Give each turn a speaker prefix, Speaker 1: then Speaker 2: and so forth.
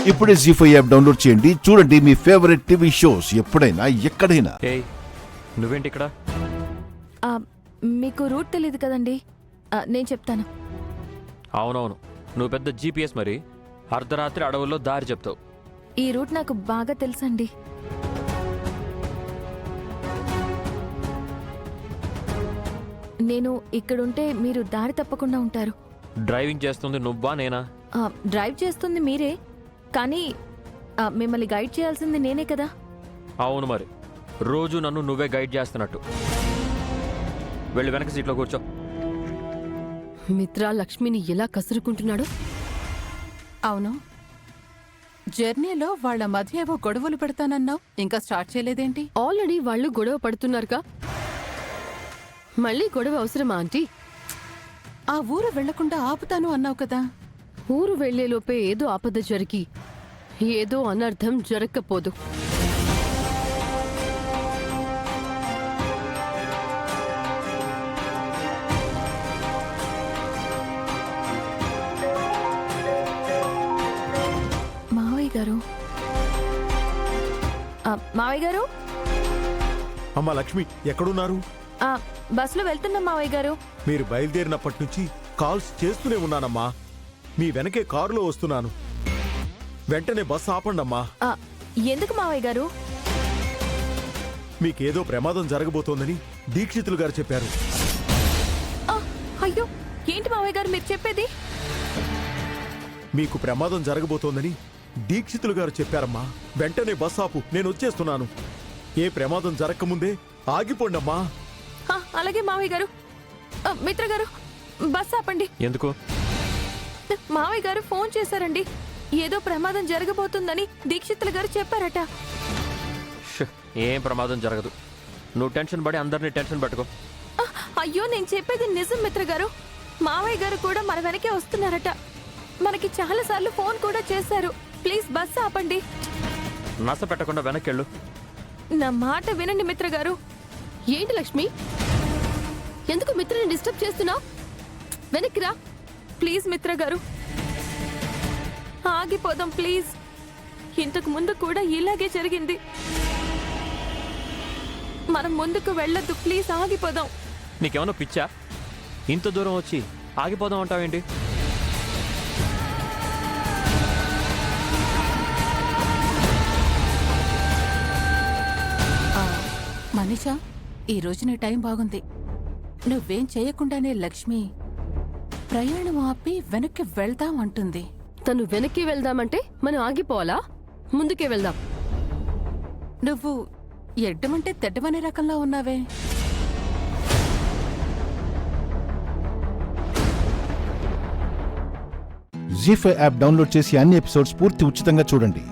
Speaker 1: ఇప్పుడే జీ5 app download చేయండి. చూడండి మీ ఫేవరెట్ టీవీ షోస్ ఎప్పుడైనా ఎక్కడైనా.
Speaker 2: ఏయ్ నువ్వేంటి ఇక్కడ?
Speaker 3: మీకు రూట్ తెలియదు కదండి, నేను చెప్తాను.
Speaker 2: అవునవును, నువ్వు పెద్ద జీపీఎస్, మరి అర్ధరాత్రి అడవుల్లో దారి చెప్తావు.
Speaker 3: ఈ రూట్ నాకు బాగా తెలుసండి. నేను ఇక్కడుంటే మీరు దారి తప్పకుండా ఉంటారు.
Speaker 2: డ్రైవింగ్ చేస్తుంది నువ్వా నేనా?
Speaker 3: డ్రైవ్ చేస్తుంది మీరే, కానీ మిమ్మల్ని గైడ్ చేయాల్సింది నేనే కదా.
Speaker 2: అవును, మరి రోజు నన్ను నువ్వే గైడ్ చేస్తున్నట్టు. వెళ్ళి వెనక సీట్లో కూర్చో.
Speaker 4: మిత్ర లక్ష్మిని ఎలా కసురుకుంటున్నాడు.
Speaker 5: అవును, జర్నీలో వాళ్ళ మధ్య ఏవో గొడవలు పెడతానన్నావు, ఇంకా స్టార్ట్ చేయలేదేంటి?
Speaker 4: ఆల్రెడీ వాళ్ళు గొడవ పడుతున్నారుగా, మళ్ళీ గొడవ అవసరమా ఆంటీ?
Speaker 5: ఆ ఊరు వెళ్లకుండా ఆపుతాను అన్నావు కదా.
Speaker 4: ఊరు వెళ్లేలోపే ఏదో ఆపద జరిగి ఏదో అనర్థం జరగకపోదు.
Speaker 3: మావయ్య గారు, మావయ్య గారు.
Speaker 6: అమ్మా లక్ష్మి, ఎక్కడున్నారు?
Speaker 3: బస్సులో వెళ్తున్నాం మావయ్య గారు.
Speaker 6: మీరు బయలుదేరినప్పటి నుంచి కాల్స్ చేస్తూనే ఉన్నానమ్మా. మీ వెనకే కారులో వస్తున్నాను. వెంటనే బస్సు ఆపండమ్మా.
Speaker 3: ఎందుకు మావయ్య గారు?
Speaker 6: మీకేదో ప్రమాదం జరగబోతోందని దీక్షితులు గారు చెప్పారు.
Speaker 3: అయ్యో, ఏంటి మావయ్య గారు మీరు చెప్పేది?
Speaker 6: మీకు ప్రమాదం జరగబోతోందని దీక్షితులు గారు చెప్పారమ్మా. వెంటనే బస్సు ఆపు, నేను వచ్చేస్తున్నాను. ఏ ప్రమాదం జరగకముందే ఆగిపోండమ్మా.
Speaker 3: అలాగే మావయ్య గారు. మిత్ర గారు, బస్ ఆపండి.
Speaker 2: ఎందుకు?
Speaker 3: మావయ్య గారు ఫోన్ చేశారండి, ఏదో ప్రమాదం జరగబోతుందని దీక్షితులు గారు చెప్పారట.
Speaker 2: ఏం ప్రమాదం జరగదు, నువ్వు టెన్షన్ పడి అందరినీ టెన్షన్ పెట్టుకో.
Speaker 3: అయ్యో, నేను చెప్పేది నిజం మిత్ర గారు. మావయ్య గారు కూడా మన వెనకే వస్తున్నారట. మనకి చాలా సార్లు ఫోన్ కూడా చేశారు. ప్లీజ్ బస్ ఆపండి.
Speaker 2: నస పెట్టకుండా వెనక్కెళ్ళు.
Speaker 3: నా మాట వినండి మిత్ర గారు.
Speaker 4: ఏంటి లక్ష్మి, ఎందుకు మిత్రని డిస్టర్బ్ చేస్తున్నావు? వెనక్కి రా
Speaker 3: ప్లీజ్ మిత్ర గారు, ఆగిపోదాం ప్లీజ్. ఇంతకు ముందు కూడా ఇలాగే జరిగింది. మనం ముందుకు వెళ్ళొద్దు, ప్లీజ్ ఆగిపోదాం.
Speaker 2: నీకేమన్నా పిచ్చా? ఇంత దూరం వచ్చి ఆగిపోదాం అంటావేంటి?
Speaker 5: మనీషా, ఈ రోజు నీ టైం బాగుంది. నువ్వేం చేయకుండానే లక్ష్మి ప్రయాణం ఆపి వెనక్కి వెళ్దాం అంటుంది.
Speaker 4: తను వెనక్కి వెళ్దామంటే మనం ఆగిపోవాలా? ముందుకే వెళ్దాం.
Speaker 5: నువ్వు ఎడ్డమంటే తెడ్డమనే రకంలో ఉన్నావే.
Speaker 1: జీ5 యాప్ డౌన్లోడ్ చేసి అన్ని ఎపిసోడ్స్ పూర్తి ఉచితంగా చూడండి.